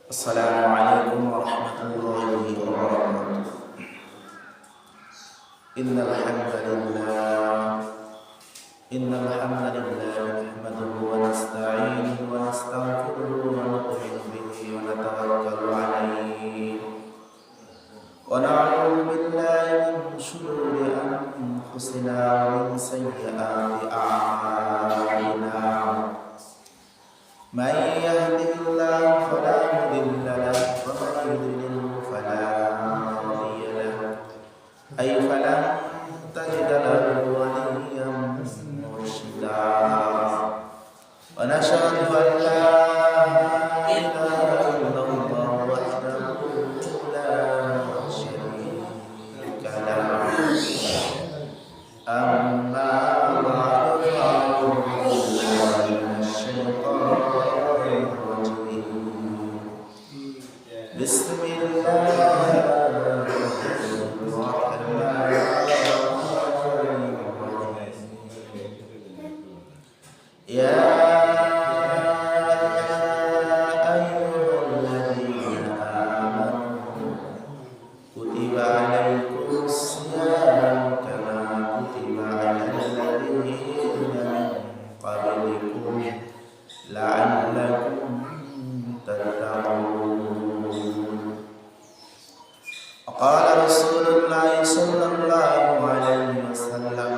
السلام عليكم ورحمة الله وبركاته. إن الحمد لله نحمده ونستعينه ونستغفره ونؤمن به ونتوكل عليه ونعوذ بالله من شرور أنفسنا ومن سيئات أعمالنا. من يهده الله فلا مضل له ومن يضلل فلا هادي له فلن تجد له وليا مرشدا. ونشهد أن لا إله إلا الله وحده لا شريك له. أما بعد فأعوذ بالله من الشيطان الرجيم. بسم الله يا أيها الذين آمنوا كتب عليكم الصيام كما كتب على الذين من قبلكم لعلكم تتقون. وقال رسول الله صلى الله عليه وسلم: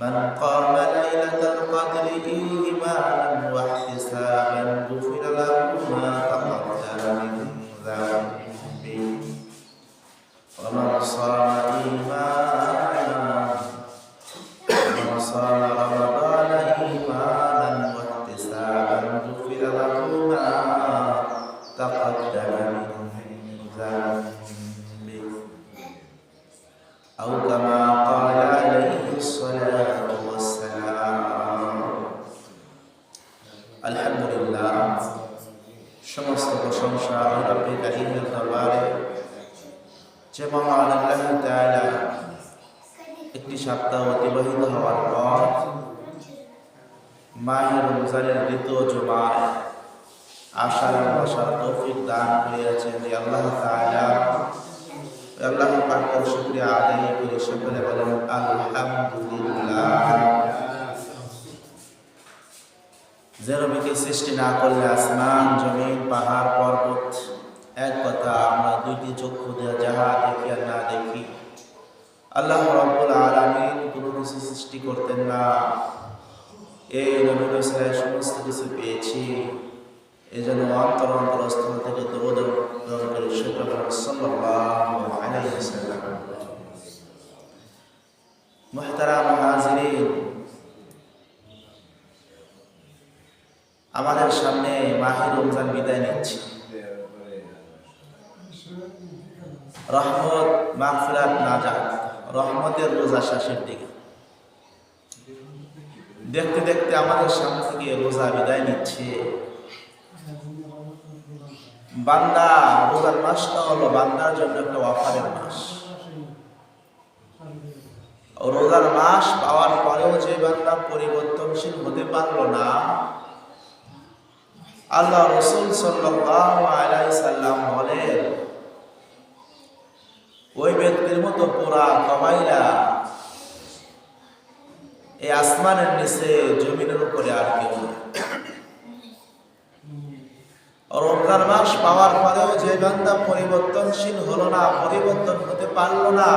من قام ليلة القدر إيمانا واحتسابا غفر له ما تقدم من ذنبه. ومن صام رمضان إيمانا واحتسابا غفر له ما تقدم من ذنبه. أو كما قال عليه الصلاة والسلام. আলহামদুলিল্লাহ, সমস্ত প্রশংসা রব্বে কারীমের দরবারে, যে মহান আল্লাহ তাআলা একটি সপ্তাহ অতিবাহিত হওয়ার পর মাহে রমজানের দ্বিতীয় জুমায় আসার বসার তৌফিক দান করিয়াছেন। যে আল্লাহ তাআলা, আল্লাহ পাকের শুকরিয়া আদায় করে সকলে বলেন আলহামদুলিল্লাহ। যে রবিকে সৃষ্টি না করলে আসমান জমিন পাহাড় পর্বত, এক কথা আমরা দুইটি চক্ষু দিয়ে যাহা দেখি আর না দেখি, আল্লাহ রাব্বুল আলামিন কোনো কিছু সৃষ্টি করতেন না। এই নবীর ওসিলায় সমস্ত কিছু পেয়েছি। এই জন্য অন্তরস্থল থেকে দরুদ করে শুকর সাল্লাল্লাহু আলাইহি ওয়াসাল্লাম। মুহতারাম হাজিরিন, আমাদের সামনে মাহে রমজান বিদায় নিচ্ছে। রহমত, মাগফিরাত, নাজাত, রহমতের রোজা শেষের দিকে। দেখতে দেখতে আমাদের সামনে থেকে রোজা বিদায় নিচ্ছে। বান্দা, রোজার মাসটা হলো বান্দার জন্য একটা অফারের মাস। রোজার মাস পাওয়ার পরেও যে বান্দা পরিবর্তনশীল হতে পারলো না, আল্লাহ রাসূল সাল্লাল্লাহু আলাইহি সাল্লাম বলেন, ওই ব্যক্তির মতো পুরা কমাইলা এই আসমানের নিচে জমিনের উপরে আর কেউ নেই। রমজান মাস পাওয়ার পরেও যে বান্দা পরিবর্তনশীল হলো না, পরিবর্তন হতে পারলো না,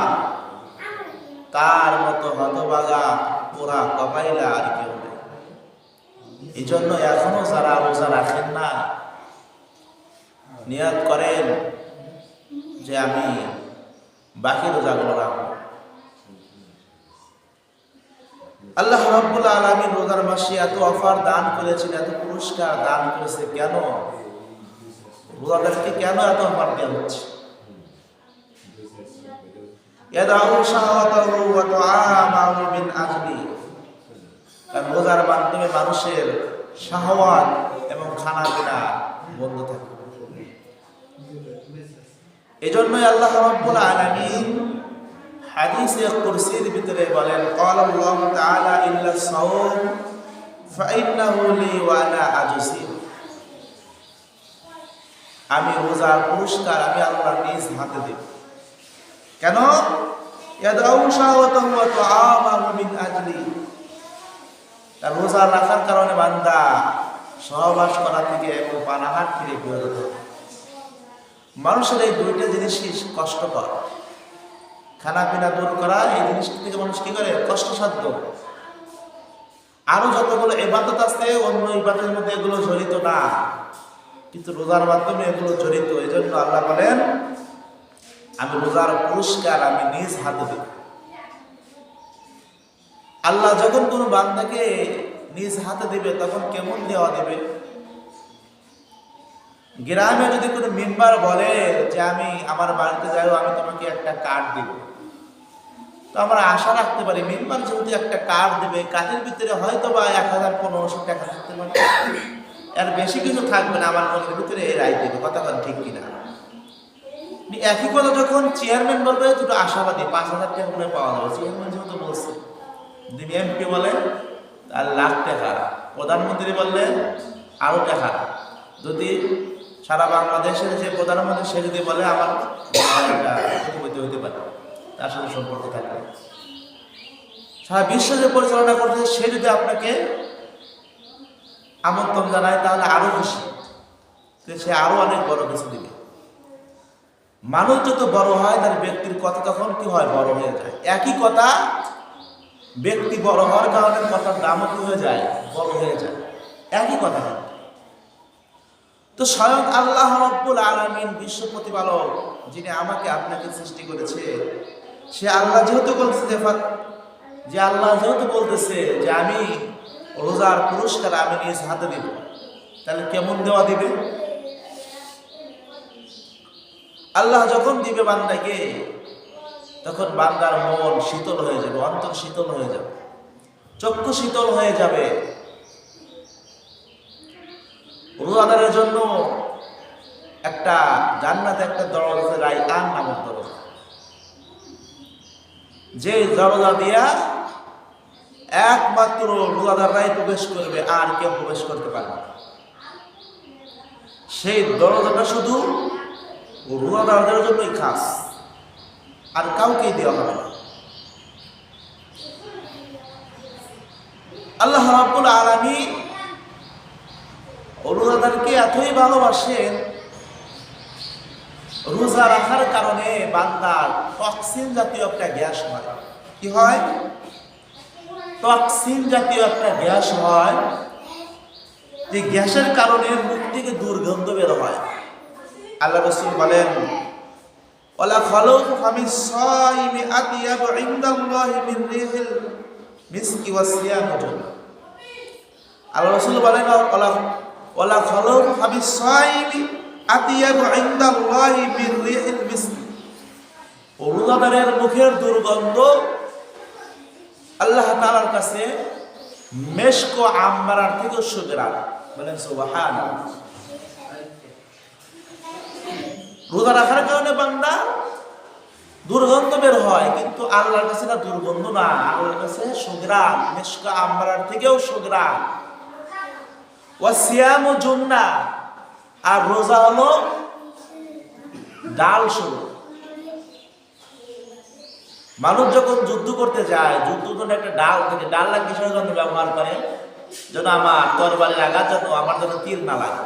তার মতো হতভাগা পুরা কপাইলা আর কেউ নেই। এই জন্য এখনো যারা রোজা রাখেন না, নিয়ত করেন যে আমি বাকি রোজাগুলো রাখবো। আল্লাহ রাব্বুল আলামিন রোজার মাসে এত অফার দান করেছেন, এত পুরস্কার দান করেছে। কেন রোজাদারকে কেন এত অফার দেওয়া হচ্ছে? ইয়াদাউ শাহাওয়াতাহু ওয়া তুআমাহু মিন আজলি। কারণ রোজার মাধ্যমে মানুষের শাহওয়াত এবং খানা পিনা বন্ধ থাকে। এজন্যই আল্লাহ রাব্বুল আলামিন হাদিসে কুরসির ভিতরে বলেন, ক্বালা আল্লাহু তাআলা ইল্লা সাওম ফাইন্নাহু লি ওয়া আনা আজসি। আমি রোজার পুরস্কার আমি আল্লাহ নিজ হাতে দেব। কেন? রোজা রাখার কারণে বান্দা সহবাস করা থেকে এবং পানাহার থেকে বিরত থাকে। মানুষের এই দুইটা জিনিসই কষ্টকর। খানা পিনা দূর করা এই জিনিসটা থেকে মানুষ কি করে? কষ্টসাধ্য। আরো যতগুলো ইবাদত আছে অন্য ইবাদতের মধ্যে এগুলো জড়িত না, কিন্তু রোজার মাধ্যমে এগুলো জড়িত। এই জন্য আল্লাহ বলেন আমি রোজার পুরস্কার আমি নিজ হাতে দেব। আল্লাহ যখন কোনো বান্দাকে নিজ হাতে দিবে তখন কেমন দেওয়া দেবে? গ্রামে যদি কোনো মেম্বার বলে যে আমি আমার বাড়িতে যাই, আমি তোমাকে একটা কার্ড দিব, তো আমরা আশা রাখতে পারি মেম্বার যেহেতু একটা কার্ড দেবে, কার্ডের ভিতরে হয়তো বা 1000-1500 টাকা থাকতে পারে, এর বেশি কিছু থাকবে না, আমার মনের ভিতরে এই রায় দেবে। কথা বলেন ঠিক কিনা? একই কথা যখন চেয়ারম্যান বলবে দুটো আশাবাদী 5000 টাকা করে পাওয়া যাবে, চেয়ারম্যান যেহেতু বলছে। যদি এমপি বলে তার লাখ টাকা, প্রধানমন্ত্রী বললে আরো টাকা। যদি সারা বাংলাদেশের যে প্রধানমন্ত্রী সে যদি বলে আমার হতে পারে, তার সাথে সম্পর্ক থাকবে। সারা বিশ্ব যে পরিচালনা করছে সে যদি আপনাকে আমন্ত্রণ জানায় তাহলে আরো খুশি, সে আরো অনেক বড় কিছু দিবে। মানুষ যত বড় হয় তার ব্যক্তির কথা তখন কি হয়? বড় হয়ে যায়। একই কথা ব্যক্তি বড় হওয়ার কারণে কথার দামও কি হয়ে যায়? বড় হয়ে যায়। একই কথা। তো স্বয়ং আল্লাহ রাব্বুল আলামিন বিশ্ব প্রতিপালক যিনি আমাকে আপনাকে সৃষ্টি করেছে, সে আল্লাহ যেহেতু বলতেছে যে আল্লাহ যেহেতু বলতেছে যে আমি রোজার পুরস্কার আমি নিজ হাতে দিব, তাহলে কেমন দেওয়া দিবে? আল্লাহ যখন দিবে বান্দাকে তখন বান্দার মন শীতল হয়ে যাবে, অন্তর শীতল হয়ে যাবে, চক্ষু শীতল হয়ে যাবে। রোজাদারের জন্য একটা জান্নাতে একটা দরজা আছে, রায়্যান নামক দরজা, যে দরজা দিয়া একমাত্র রোজাদাররাই প্রবেশ করবে, আর কেউ প্রবেশ করতে পারবে না। সেই দরজাটা শুধু রোজাদারদের জন্যই খাস, আর কাউকেই দেওয়া হবে না। আল্লাহ রাব্বুল আলামিন রোজাদারকে এতই ভালোবাসেন, রোজা রাখার কারণে বান্দার টক্সিন জাতীয় একটা গ্যাস হয়। কি হয়? টক্সিন জাতীয় একটা গ্যাস হয়, যে গ্যাসের কারণে মুখ থেকে দুর্গন্ধ বের হয়। আল্লাহ রাসূল বলেন ওয়ালা খালুফু ফামিস সাইমি আতিয়াবু ইনদাল্লাহি মিন রিহিল মিসকি ওয়াস সিয়াম। আল্লাহ রাসূল বলেন ওয়ালা খালুফু ফামিস সাইমি আতিয়াবু ইনদাল্লাহি মিন রিহিল মিসকি। রোজাদারের মুখের দুর্গন্ধ আল্লাহ তাআলার কাছে মেশক ও আম্বারার থেকে সুগরান। বলেন সুবহানাল্লাহ। রোজা রাখার কারণে বান্দা দুর্গন্ধ বের হয়, কিন্তু আল্লাহর কাছে না দুর্গন্ধ না, আল্লাহর কাছে সুগরান, মেশক আম্বারার থেকেও সুগরান। ওয়া সিয়ামু জুন্নাহ, আর রোজা হলো ডাল শুরু। মানুষ যখন যুদ্ধ করতে যায়, যুদ্ধ জন্য একটা ডাল থেকে, ডাল লাগে কিসের জন্য ব্যবহার করে? যেন আমার তরবারির আঘাত যেন আমার যেন তীর না লাগে।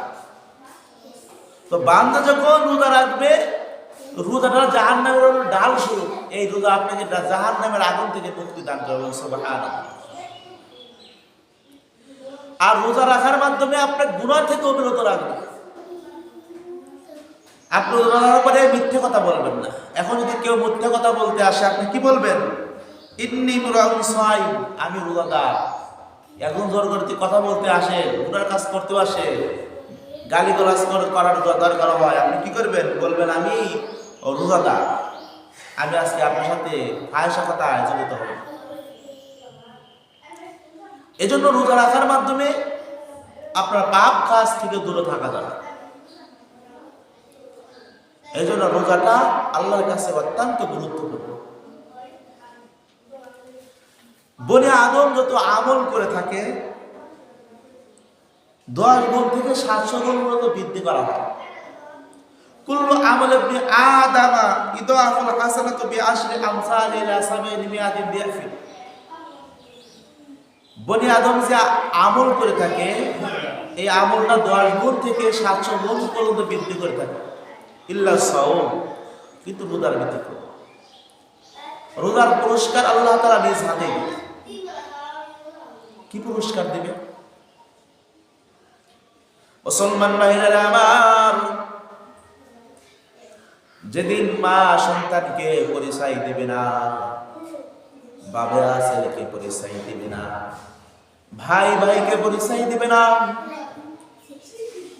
তো বান্দা যখন রোজা রাখবে, রোজাটা জাহান্নামের হলো ডাল শুরু। এই রোজা আপনাকে জাহান্নামের আগুন থেকে মুক্তি দান করবে। সুবহানাল্লাহ। আর রোজা রাখার মাধ্যমে আপনার গুনাহ থেকে বিরত রাখবে। আপনি রোজা রাখার পরে মিথ্যে কথা বলবেন না। এখন যদি কেউ মিথ্যে কথা বলতে আসে, আপনি কি বলবেন? ইন্নী মুরাউন সাইম, আমি রোজাদার। এখন জোর করতে কথা বলতে আসে, গুনার কাজ করতে আসে, গালিগালাজ করার দরকার হয়, আপনি কি করবেন? বলবেন আমি রোজাদার, আমি আজকে আপনার সাথে ফাহিশা কথা জড়িত হব। এজন্য রোজা রাখার মাধ্যমে আপনার পাপ কাজ থেকে দূরে থাকা যাবে। এই জন্য রোজাটা আল্লাহর কাছে অত্যন্ত গুরুত্বপূর্ণ। বনি আদম যত আমল করে থাকে 10 গুণ থেকে 700 গুণ পর্যন্ত বৃদ্ধি করা হয়। কুল্লু আমাল ইবনি আদামা ইদাফুল হাসানাতু বিআশরি আমসালি ইলা 700 দিয়াফিন। বনি আদম যে আমল করে থাকে এই আমলটা 10 গুণ থেকে 700 গুণ পর্যন্ত বৃদ্ধি করে থাকে। ইল্লা সাওম, কিন্তু রোজার ব্যতিক্রম। রোজার পুরস্কার আল্লাহ তাআলা নিজ হাতে দিবেন। কি পুরস্কার দিবেন? মুসলমান ভাইরা আমার, যেদিন মা সন্তানকে পরিচয় দিবে না, বাবা ছেলেকে পরিচয় দিবে না, ভাই ভাইকে পরিচয় দিবে না,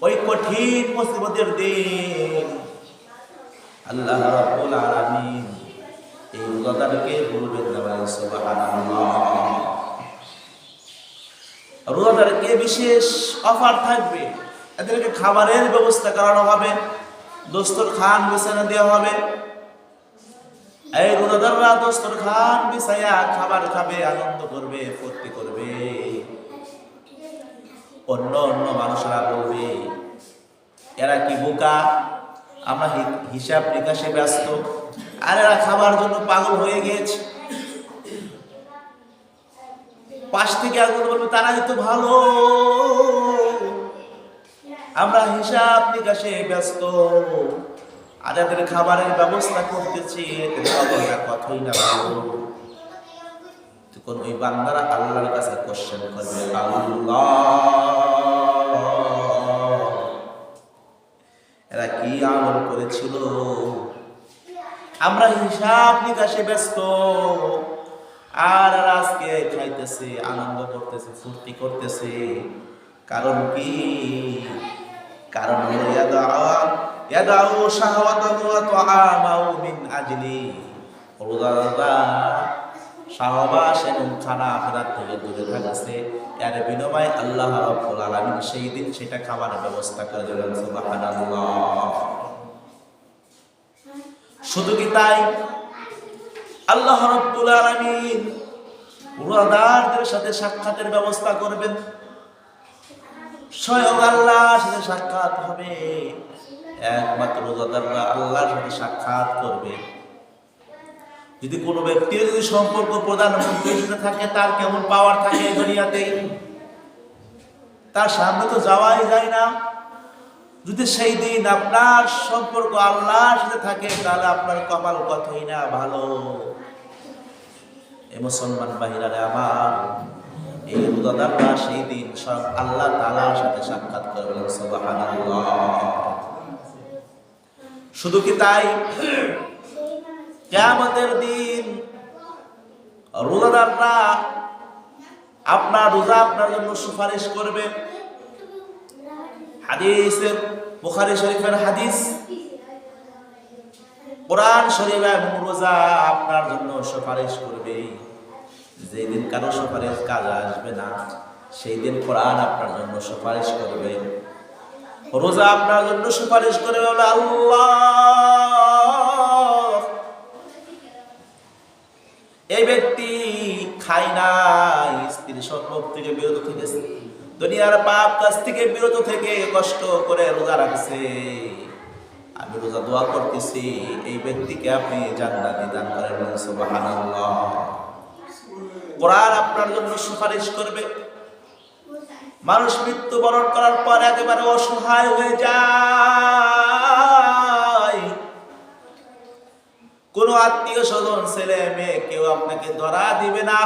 ওই কঠিন মুসিবতের দিন আল্লাহ রাব্বুল আলামিন এই রোজাদারকে বলবেন না সুবহানাল্লাহ। রোজাদারকে বিশেষ অফার থাকবে, এদেরকে খাবারের ব্যবস্থা করানো হবে, দস্তরখান বিছানা দেওয়া হবে। এই রোজাদাররা দস্তরখান বিছায়া খাবার খাবে, আনন্দ করবে, ফুর্তি করবে। অন্য অন্য মানুষরা বলবে এরা কি বোকা, আমরা হিসাব নিকাশে ব্যস্ত, আর এরা খাবার জন্য পাগল হয়ে গিয়েছে। পাশ থেকে একজন বলবে তারাই তো ভালো, আমরা হিসাব নিকাশে ব্যস্ত, আর এদের খাবারের ব্যবস্থা করতেছি, এদের খবরটা কতই না ভালো। তখন ওই বান্দারা আল্লাহর কাছে কোশ্চেন করবে, আল্লাহ এরা কি আমল করেছিল, আমরা হিসাব নিকাশে ব্যস্ত, আর আজকে খাইতেছে, আনন্দ করতেছে, ফুর্তি করতেছে। কারণ কি? কারণ হলো ইয়াদাউ শাহওয়াতাহু ওয়া তুআমাহু মিন আজলি। রোজাদাররা শাহওয়াত এবং খানা-খোরাক থেকে দূরে থাকছে, এর বিনিময়ে আল্লাহ রাব্বুল আলামিন সেই দিন সেটা খাবারের ব্যবস্থা করে দেবেন। সুবহানাল্লাহ। শুধু কি তাই, আল্লাহ রাব্বুল আলামিন রোজাদারদের সাথে সাক্ষাতের ব্যবস্থা করবেন। স্বয়ং আল্লাহর সাথে সাক্ষাৎ হবে। একমাত্র রোজাদাররা আল্লাহর সাথে সাক্ষাৎ করবে। যদি কোনো ব্যক্তির যদি সম্পর্ক প্রধানমন্ত্রীর সাথে থাকে, তার কেমন পাওয়ার থাকে এই দুনিয়াতে, তার সামনে তো যাওয়াই যায় না। যদি সেই দিন আপনার সম্পর্ক আল্লাহর সাথে থাকে, তাহলে আপনার কপাল কতই না ভালো। এই মুসলমান ভাইরা আমার, এই রোজাদাররা সেই দিন সব আল্লাহ তাআলার সাথে সাক্ষাৎ করবেন। সুবহানাল্লাহ। শুধু কি তাই, কিয়ামতের দিন রোজাদাররা আপনার রোজা আপনার জন্য সুপারিশ করবে। হাদিসের বুখারী শরীফের হাদিস, কোরআন শরীফ এবং রোজা আপনার জন্য সুপারিশ করবে। যেদিন কারো সুপারিশ কাজে আসবে না, সেই দিন কোরআন আপনার জন্য সুপারিশ করবে, রোজা আপনার জন্য সুপারিশ করবে। আল্লাহ, এই ব্যক্তি খায় নাই, স্ত্রীর সম্পর্ক থেকে বিরত থেকেছে, দুনিয়ার পাপ কাজ থেকে বিরত থেকে কষ্ট করে রোজা রাখছে, আমি রোজা দোয়া করতেছি এই ব্যক্তিকে আপনি জান্নাত দান করেন। সুবহানাল্লাহ। কোরআন আপনার জন্য সুপারিশ করবে। মানুষ মৃত্যুবরণ করার পর একেবারে অসহায় হয়ে যায়, কোন আত্মীয় স্বজন ছেলে মেয়ে কেউ আপনাকে ধরা দিবে না।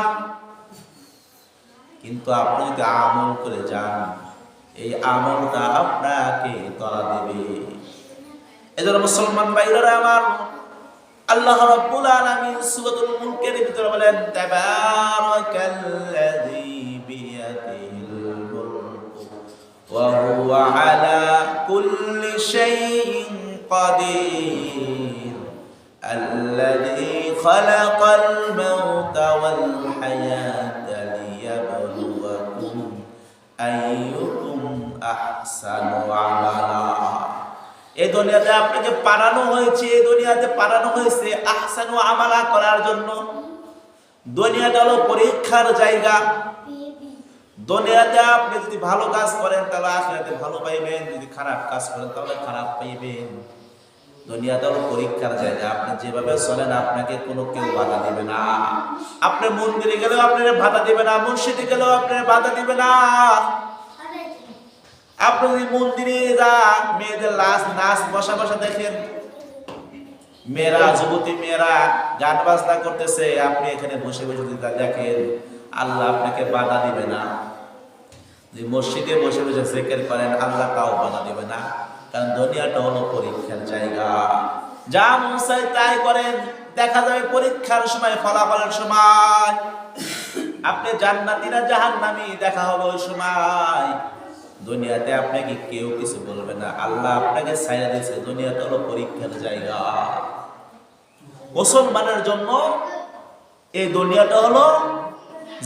কিন্তু আপনি যদি আমল করে যান, এই আমলটা আপনাকে ধরা দিবে। এজন্য মুসলমান ভাইরা আমার, আল্লাহ রাব্বুল আলামিন সূরাতুল মুলকের ভিতরে বলেন, তাবারাকাল্লাযী বিয়াদিহিল মুলকু ওয়া হুয়া আলা কুল্লি শাইইন কাদির আল্লাযী খালাকাল মাউতা ওয়াল হায়াতা লিয়াবলুয়াকুম আইয়ুকুম আহসানু আমালা। এই দুনিয়াতে আপনাকে পাঠানো হয়েছে, এই দুনিয়াতে পাঠানো হয়েছে আহসানু আমালা করার জন্য। দুনিয়াটা হলো পরীক্ষার জায়গা। দুনিয়াতে আপনি যদি ভালো কাজ করেন তাহলে আখিরাতে ভালো পাইবেন, যদি খারাপ কাজ করেন তাহলে খারাপ পাইবেন। দুনিয়াটা হলো পরীক্ষার জায়গা। আপনি যেভাবে চলেন আপনাকে কোনো কেউ বাধা দিবে না। আপনি মন্দিরে গেলেও আপনার বাধা দিবে না, মসজিদে গেলেও আপনার বাধা দিবে না। আপনি যদি মন্দিরে যান, মেয়েদের নাচ বসা বসা দেখেন, মেয়েরা, যুবতী মেয়েরা গান বাজনা করতেছে, আপনি এখানে বসে বসে যদি দেখেন, আল্লাহ আপনাকে বাধা দিবে না। যদি মসজিদে বসে বসে জিকির করেন, আল্লাহ তাও বাধা দিবে না। কারণ দুনিয়াটা হলো পরীক্ষার জায়গা। যা মন চায় তাই করেন, দেখা যাবে পরীক্ষার সময়, ফলাফলের সময় আপনি জান্নাতি না জাহান্নামী দেখা হবে ওই সময়। দুনিয়াতে আপনাকে কেউ কিছু বলবে না, আল্লাহ আপনাকে ছাইড়া দিয়েছে। দুনিয়াটা হলো পরীক্ষার জায়গা। মুসলমানের জন্য এই দুনিয়াটা হলো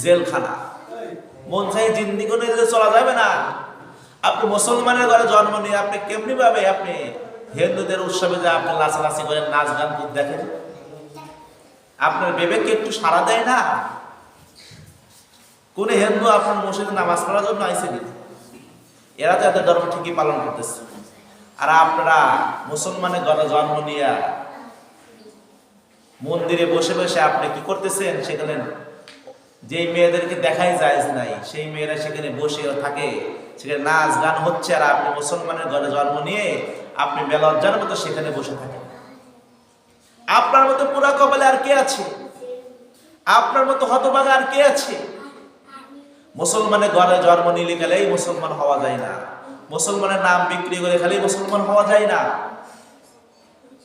জেলখানা। মন চাই জিন্দিগি নিয়ে চলা যাবে না। আপনি মুসলমানের ঘরে জন্ম নিয়ে আপনি কেমনি ভাবে আপনি হিন্দুদের উৎসবে যা আপনি লাচালাচি করেন, নাচ গান দেখেন, আপনার বিবেককে একটু সাড়া দেয় না? কোন হিন্দু আপনার মসজিদে নামাজ পড়ার জন্য আইসেনি? এরা তো এদের ধর্ম ঠিকই পালন করতেছে। আর আপনারা মুসলমানের ঘরে জন্ম নিয়ে মন্দিরে বসে বসে আপনি কি করতেছেন? সেখানে যে মেয়েদেরকে দেখাই যায় নাই, সেই মেয়েরা সেখানে বসে থাকে, সেখানে নাচ গান হচ্ছে, আর আপনি মুসলমানের ঘরে জন্ম নিয়ে আপনি বেলজ্জার মতো সেখানে বসে থাকেন। আপনার মতো পুরা কপালে আর কে আছে? আপনার মতো হতভাগা আর কে আছে? মুসলমানের ঘরে জন্ম নিলে গেলেই মুসলমান হওয়া যায় না। মুসলমানের নাম বিক্রি করে খালি মুসলমান হওয়া যায় না।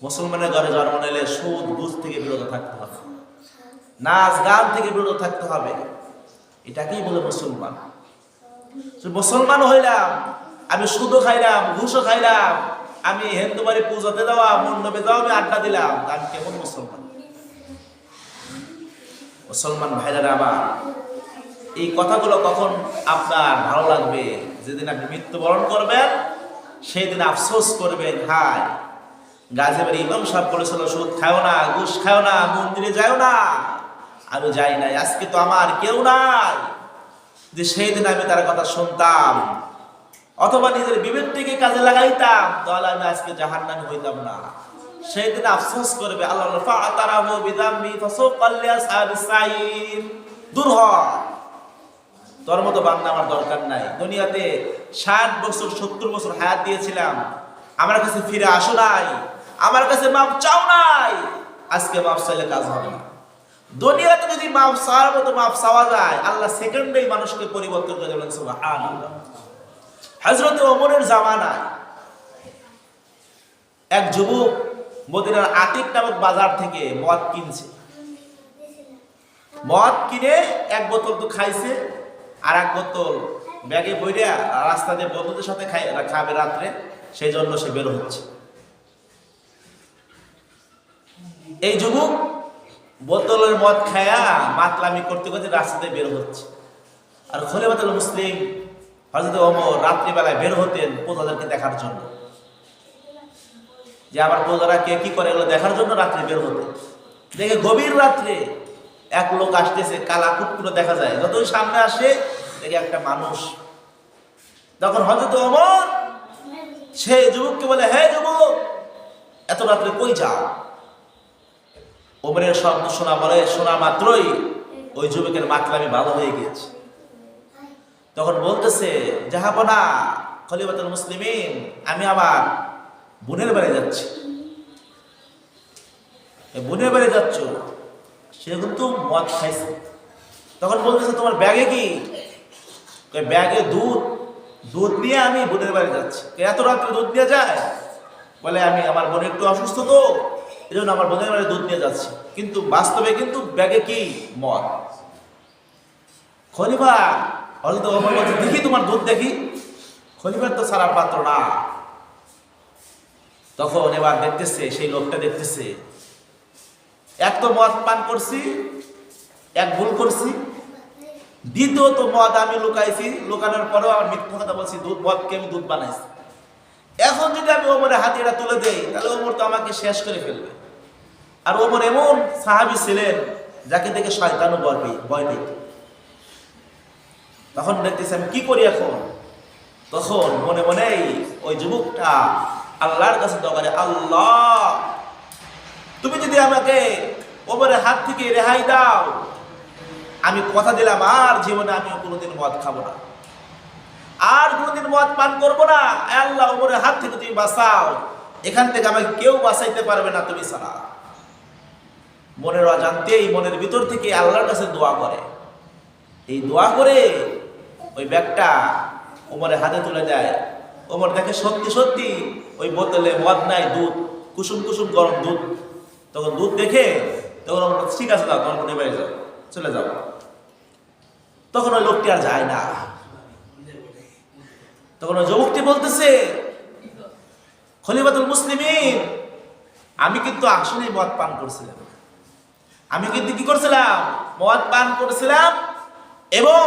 মুসলমানের ঘরে জন্ম নিলে সুদ ঘুষ থেকে বিরত থাকতে হবে, নাচ গান থেকে বিরত থাকতে হবে। এটাকেই বলে মুসলমান। মুসলমান হইলাম, আমি সুদও খাইলাম, ঘুষও খাইলাম, আমি হিন্দু বাড়ি পূজাতে যাওয়া, মণ্ডপে যাওয়া, আমি আড্ডা দিলাম, আমি কেমন মুসলমান? মুসলমান ভাইরা আমার, এই কথাগুলো কখন আপনার ভালো লাগবে? যেদিন আপনি মৃত্যুবরণ করবেন, সেই দিন আফসোস করবেন, হায় গাজীবাড়ি ইমাম সাহেব বলেছিল সুদ খাও না, ঘুষ খাও না, মন্দিরে যাও না, আমি যাই নাই, আজকে তো আমার কেউ নাই। যে সেই দিন আমি তার কথা শুনতাম অথবা নিজের বিবেকটিকে কাজে লাগাইতাম, তাহলে আমি আজকে জাহান্নামী হইতাম না। সেই দিন আফসোস করবে, আল্লাহ ফাতারাহু বিযামবি ফাসাওকাল লিআসহাবিস সাঈর। দূর হ, তোর মতো বান্দা আমার দরকার নাই। দুনিয়াতে 60 বছর 70 বছর হায়াত দিয়েছিলাম, আমার কাছে ফিরে আসো নাই, আমার কাছে মাপ চাও নাই। আজকে মাপ চাইলে কাজ হবে না। দুনিয়াতে যদি মাপ চাওয়ার মতো মাপ চাওয়া যায়, আল্লাহ সেকেন্ডেই মানুষকে পরিবর্তন করে দেবেন। সুবহানাল্লাহ। হযরত ওমরের জামানায় এক যুবক মদিনার আতিক নামক বাজার থেকে মদ কিনছে। মদ কিনে এক বোতল তো খাইছে, আর এক বোতল ব্যাগে বইরা রাস্তা দিয়ে বন্ধুদের সাথে খাবে রাত্রে, সেই জন্য সে বের হচ্ছে। এই যুবক বোতলের মদ খায়া মাতলামি করতে করতে রাস্তাতে বের হচ্ছে। আর খলিফাতুল মুসলিম হযরত ওমর রাত্রিবেলায় বের হতেন প্রজাদেরকে দেখার জন্য, যে আবার প্রজারা কে কি করে এগুলো দেখার জন্য রাত্রে বের হতেন। দেখে গভীর রাত্রে এক লোক আসতেছে, কালা কুটকুটো দেখা যায়, যতই সামনে আসে দেখে একটা মানুষ। তখন হযরত ওমর সেই যুবককে বলে, হে যুবক, এত রাত্রে কই যাও? ওমরের শব্দ শোনা মাত্রই ওই যুবকের মাতলামি ভালো হয়ে গিয়েছে। তখন বলতেছে, জাহাপনা খলিফাতুল মুসলিমিন, আমি আমার বোনের বাড়ি যাচ্ছি। বোনের বাড়ি যাচ্ছ? সে কিন্তু মদ খাইছে। তখন বলতেছে, তোমার ব্যাগে কি? ব্যাগে দুধ নিয়ে আমি বোনের বাড়ি যাচ্ছি। এত রাত্রে দুধ নিয়ে যায়? বলে, আমি আমার বোন একটু অসুস্থ, তো এই জন্য আমার বোনের বাড়ি দুধ নিয়ে যাচ্ছি। কিন্তু বাস্তবে কিন্তু ব্যাগে কি? মদ। খলিফা হযরত ওমর বলছে, দেখি তোমার দুধ দেখি। খলিফার তো সারা পাত্র না। তখন এবার দেখতেছে, সেই লোকটা দেখতেছে, এক তো মদ পান করছি, এক ভুল করছি, দ্বিতীয়ত মদ আমি লুকাইছি, লুকানোর পরেও আমার মিথ্যা কথা বলছি, মদকে আমি দুধ বানাইছি। এখন যদি আমি ওমরের হাতে এটা তুলে দেই, তাহলে ওমর তো আমাকে শেষ করে ফেলবে। আর ওমর এমন সাহাবী ছিলেন যাকে দেখে শয়তানও ভয় পেত। তখন দেখতেছি আমি কি করি এখন? তখন মনে মনেই ওই যুবকটা আল্লাহর কাছে দোয়া করে, আল্লাহ তুমি যদি আমাকে ওমরের হাত থেকে রেহাই দাও, আমি কথা দিলাম আর জীবনে আমি কোনোদিন মদ খাবো না, আর কোনোদিন মদ পান করবো না। আল্লাহ, ওমরের হাত থেকে তুমি বাঁচাও, এখান থেকে আমাকে কেউ বাঁচাইতে পারবে না তুমি ছাড়া। মনের অজান্তেই মনের ভিতর থেকে আল্লাহর কাছে দোয়া করে। এই দোয়া করে ওই ব্যাগটা ওমরের হাতে তুলে দেয়। ওমর দেখে সত্যি সত্যি ওই বোতলে মদ নাই, দুধ, কুসুম কুসুম গরম দুধ। তখন দুধ দেখে তখন ঠিক আছে, যাও, তোমার মনে বেড়ে যাও, চলে যাও। তখন ওই লোকটি আর যায় না। তখন ওই যুবকটি বলতেছে, খলিফাতুল মুসলিমিন, আমি কিন্তু আসলেই মদ পান করছিলাম, আমি কিন্তু কি করছিলাম, মদ পান করেছিলাম, এবং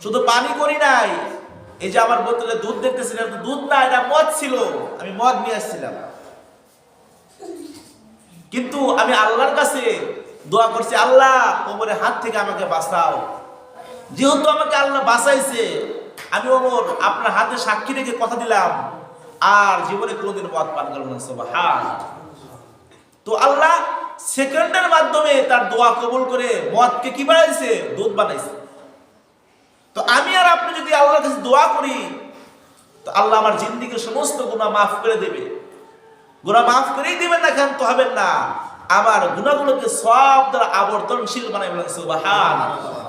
শুধু পানি করি নাই, এই যে আমার বোতলে দুধ দেখতেছিলাম, দুধ না, এটা মদ ছিল, আমি মদ নিয়ে আসছিলাম। কিন্তু আমি আল্লাহর কাছে দোয়া করছি, আল্লাহ ওমরের হাত থেকে আমাকে বাঁচাও। যেহেতু আমাকে আল্লাহ বাঁচাইছে, আমি ওমর আপনার হাতে সাক্ষী রেখে কথা দিলাম আর জীবনে কোনোদিন মদ পান করব না। সুবহানাল্লাহ। তো আল্লাহ সেকেন্ডের মাধ্যমে তার দোয়া কবুল করে মদকে কি বানাইছে, দুধ বানাইছে। তো আমি আর আপনি যদি আল্লাহর কাছে দোয়া করি, তো আল্লাহ আমার জিন্দেগীর সমস্ত গুনাহ মাফ করে দেবে। গুনাহ মাফ করেই দিবেন না, ক্ষান্ত হবেন না, আমার গুনাহগুলোকে সব দ্বারা আবর্তনশীল বানাই বলেন। সুবহানাল্লাহ।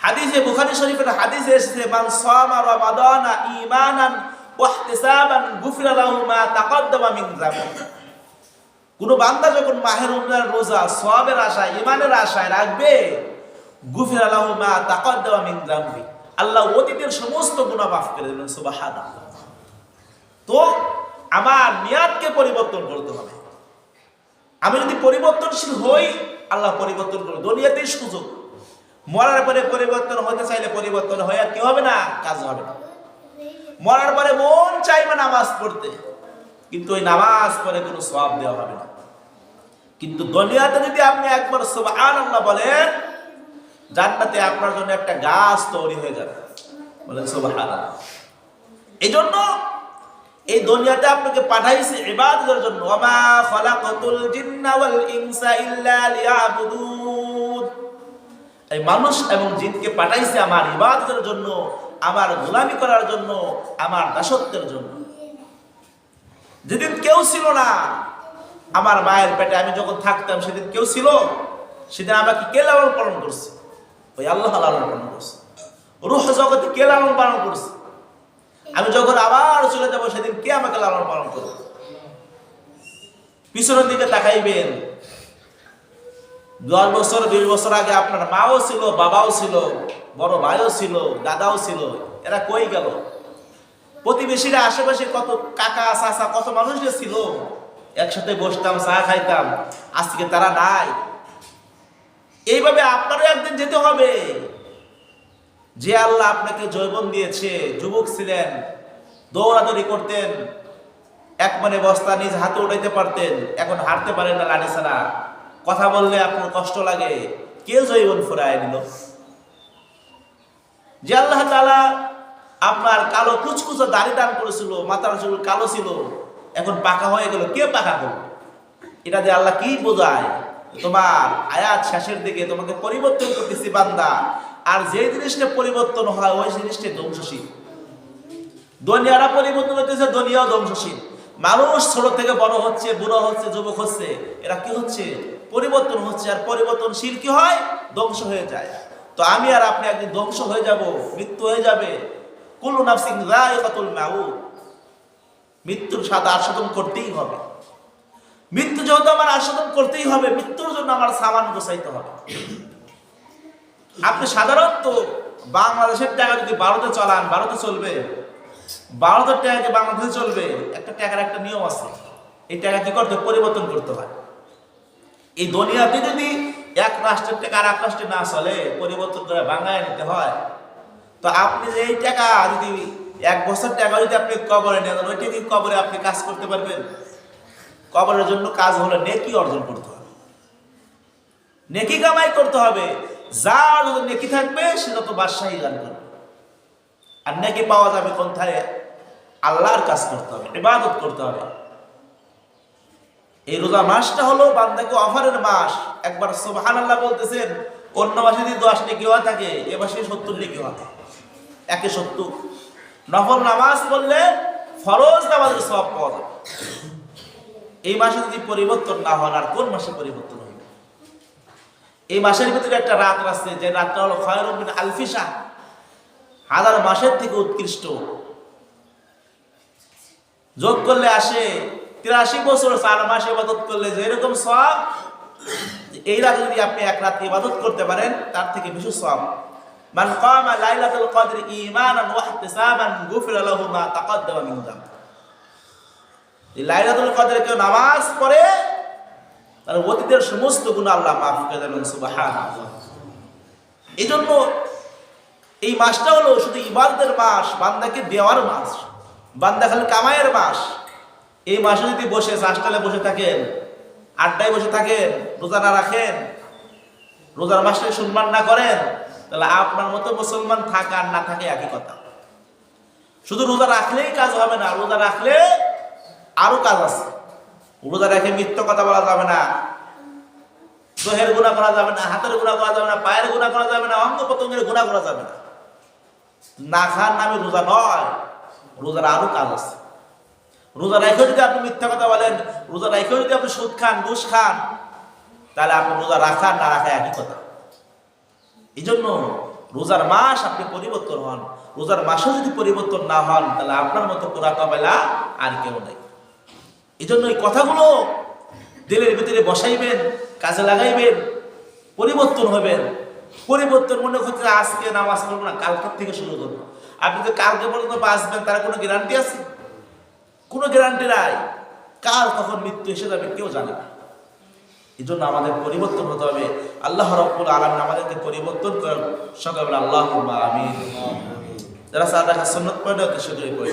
হাদিসে বুখারী শরীফের হাদিসে এসেছে, মান সামা রমাদানা ঈমানান ওয়া ইহতিসাবান গুফিরা লাহু মা তাকদ্দামা মিন যামবি। কোন বান্দা যখন মাহে রমজানের রোজা সওয়াবের আশায়, ঈমানের আশায় রাখবে, গুফিরা লাহু মা তাকদ্দামা মিন যামবি, আল্লাহ অতীতের সমস্ত গুনাহ মাফ করে দেবেন। সুবহানাল্লাহ। তো আমার নিয়াতকে পরিবর্তন করতে হবে। আমি যদি পরিবর্তনশীল হই, আল্লাহ পরিবর্তন করবে। দুনিয়াতেই সুযোগ, মরার পরে পরিবর্তন হতে চাইলে পরিবর্তন হয়ে কি হবে না, কাজ হবে না। মরার পরে মন চাইবে নামাজ পড়তে, কিন্তু ওই নামাজ পড়ে কোনো সওয়াব দেওয়া হবে না। কিন্তু দুনিয়াতে যদি আপনি একবার সুবহানাল্লাহ বলেন, জান্নাতে আপনার জন্য একটা গাছ তৈরি হয়ে যাবে। বলেন সুবহানাল্লাহ। এই জন্য এই দুনিয়াতে আপনাকে পাঠাইছে ইবাদতের জন্য। ওমা খালাকাতুল জিন্না ওয়াল ইনসা ইল্লা লিয়াবুদুন। এই মানুষ এবং জিনকে পাঠাইছে আমার ইবাদতের জন্য, আমার গোলামি করার জন্য, আমার দাসত্বের জন্য। যেদিন কেউ ছিল না, আমার মায়ের পেটে আমি যখন থাকতাম, সেদিন কেউ ছিল? সেদিন আমাকে কে লালন পালন করছে? ওই আল্লাহ লালন পালন করছে। রূহ জগতে কে লালন পালন করছে? আমি যখন আবার চলে যাব, সেদিন কে আমাকে লালন পালন করবে? পিছনের দিকে তাকাইবেন, 10 বছর 20 বছর আগে আপনার মাও ছিল, বাবাও ছিল, বড় ভাইও ছিল, দাদাও ছিল, এরা কই গেল? প্রতিবেশীরা আশেপাশে কত কাকা চাচা কত মানুষ ছিল, একসাথে বসতাম, চা খাইতাম, আজকে তারা নাই। এইভাবে আপনারও একদিন যেতে হবে। যে আল্লাহ আপনাকে যৌবন দিয়েছে, যুবক ছিলেন, দৌড়াদৌড়ি করতেন, এক মনে বস্তা নিজ হাতে উঠাইতে পারতেন, এখন হাঁটতে পারেন না লাঠি ছাড়া, কথা বললে আপনার কষ্ট লাগে, কে যৌবন ফুরায় নিল? যে আল্লাহ তাআলা আপনার কালো কুচকুচো দাড়ি দান করেছিল, মাথার চুল কালো ছিল, এখন পাকা হয়ে গেল, কে পাকা করল? এটা দিয়ে আল্লাহ কি বোঝায়? তোমার আয়াত শেষের দিকে তোমাকে পরিবর্তন করতেছি বান্দা, আর যে জিনিসটা পরিবর্তন হয় ওই জিনিসটা ধ্বংসশীল। দুনিয়াটা পরিবর্তন হতেছে, দুনিয়াও ধ্বংসশীল। মানুষ ছোট থেকে বড় হচ্ছে, বুড়ো হচ্ছে, যুবক হচ্ছে, এরা কি হচ্ছে? পরিবর্তন হচ্ছে। আর পরিবর্তনশীল কি হয়? ধ্বংস হয়ে যায়। তো আমি আর আপনি একদিন ধ্বংস হয়ে যাব, মৃত্যু হয়ে যাবে। কুল্লু নাফসিন যায়িকাতুল মাউত। মৃত্যুর স্বাদ আস্বাদন করতেই হবে। মৃত্যু যেহেতু আমার আস্বাদন করতেই হবে, মৃত্যুর জন্য আমার সামান গোছাইতে হবে। আপনি সাধারণত বাংলাদেশের টাকা যদি ভারতে চালান, ভারতে চলবে, ভারতের টাকা বাংলাদেশে চলবে, একটা টাকার একটা নিয়ম আছে। এই টাকা কি করতে, পরিবর্তন করতে হয়। এই দুনিয়াতে যদি এক রাষ্ট্রের টাকা আর এক রাষ্ট্রে না চলে, পরিবর্তন করে বাংলায় নিতে হয়। তো আপনি যে এই টাকা যদি 1 বছর টাকা যদি আপনি কবরে নেন, ওইটা কি কবরে আপনি কাজ করতে পারবেন? কবরের জন্য কাজ হলে নেকি অর্জন করতে হবে, নেকি কামাই করতে হবে। যার যদি নেকি থাকবে সে যত বাদশাহী গান করবে। আর নেকি পাওয়া যাবে কোথায়? আল্লাহর কাজ করতে হবে, ইবাদত করতে হবে। এই রোজা মাসটা হলো বান্দাকে অফারের মাস। একবার সুবহানাল্লাহ বলতেছেন, অন্য মাসে যদি 10 নেকি হওয়া থাকে, এ মাসে 70 নেকি হওয়া থাকে, 170। নফল নামাজ পড়লে ফরজ নামাজের সওয়াব পাওয়া যাবে। এই মাসে যদি পরিবর্তন না হয়, আর কোন মাসে পরিবর্তন হবে? এই মাসের ভিতরে একটা রাত আছে, যে রাতটা হলো খায়রুম মিন আলফি শাহর, হাজার মাসের থেকে উৎকৃষ্ট। যোগ করলে আসে 83 বছর 4 মাস ইবাদত করলে যেরকম সওয়াব, এই রাতে যদি আপনি এক রাত ইবাদত করতে পারেন, তার থেকে বেশি সওয়াব। মান কামা লাইলাতুল কদর ঈমানান ওয়া ইহতিসাবান গুফিরা লাহু মা তাকাদ্দামা মিন যামবি। এই লাইলাতুল কদরে কেউ নামাজ পড়ে, তার অতীতের সমস্ত গুনাহ আল্লাহ মাফ করে দেবেন, সুবহানাল্লাহ। এইজন্য এই মাসটা হলো শুধু ইবাদতের মাস, বান্দাকে দেওয়ার মাস, বান্দা খালি কামাইয়ের মাস। এই মাসে যদি বসে চাষটালে বসে থাকেন, আড্ডায় বসে থাকেন, রোজা না রাখেন, রোজার মাসে সম্মান না করেন, তাহলে আপনার মতো মুসলমান থাকা আর না থাকে একই কথা। শুধু রোজা রাখলেই কাজ হবে না, রোজা রাখলে আরো কাজ আছে। রোজা রেখে মিথ্যা কথা বলা যাবে না, দেহের গুনাহ করা যাবে না, হাতের গুনাহ করা যাবে না, পায়ের গুনাহ করা যাবে না, অঙ্গ প্রত্যঙ্গের গুনাহ করা যাবে না। না খান নামে রোজা নয়, রোজার আরো কাজ আছে। রোজা রেখে যদি আপনি মিথ্যা কথা বলেন, রোজা রেখে যদি আপনি সুদ খান, ঘুষ খান, তাহলে আপনি রোজা রাখা না রাখা একই কথা। এই জন্য রোজার মাস আপনি পরিবর্তন হন, রোজার মাসে যদি পরিবর্তন না হন, তাহলে আপনার মতো পুরা কাবেলা আর কেউ নেই। এই জন্য এই কথাগুলো দিলের ভিতরে বসাইবেন, কাজে লাগাইবেন, পরিবর্তন হবেন। পরিবর্তন মনে হচ্ছে আজকে নামাজ পড়বো না, কালকের থেকে শুরু করবো। আপনি তো কালকে পর্যন্ত বাঁচবেন, তার কোনো গ্যারান্টি আছে? কোনো গ্যারান্টি নাই। কার কখন মৃত্যু এসে যাবে কেউ জানে না। এই জন্য আমাদের পরিবর্তন হতে হবে। আল্লাহ রাব্বুল আলামিন আমাদেরকে পরিবর্তন করেন। সকালবেলা আল্লাহুম্মা আমিন। যারা সাদা সুন্নাত পড়ে, সেটাই পড়ে।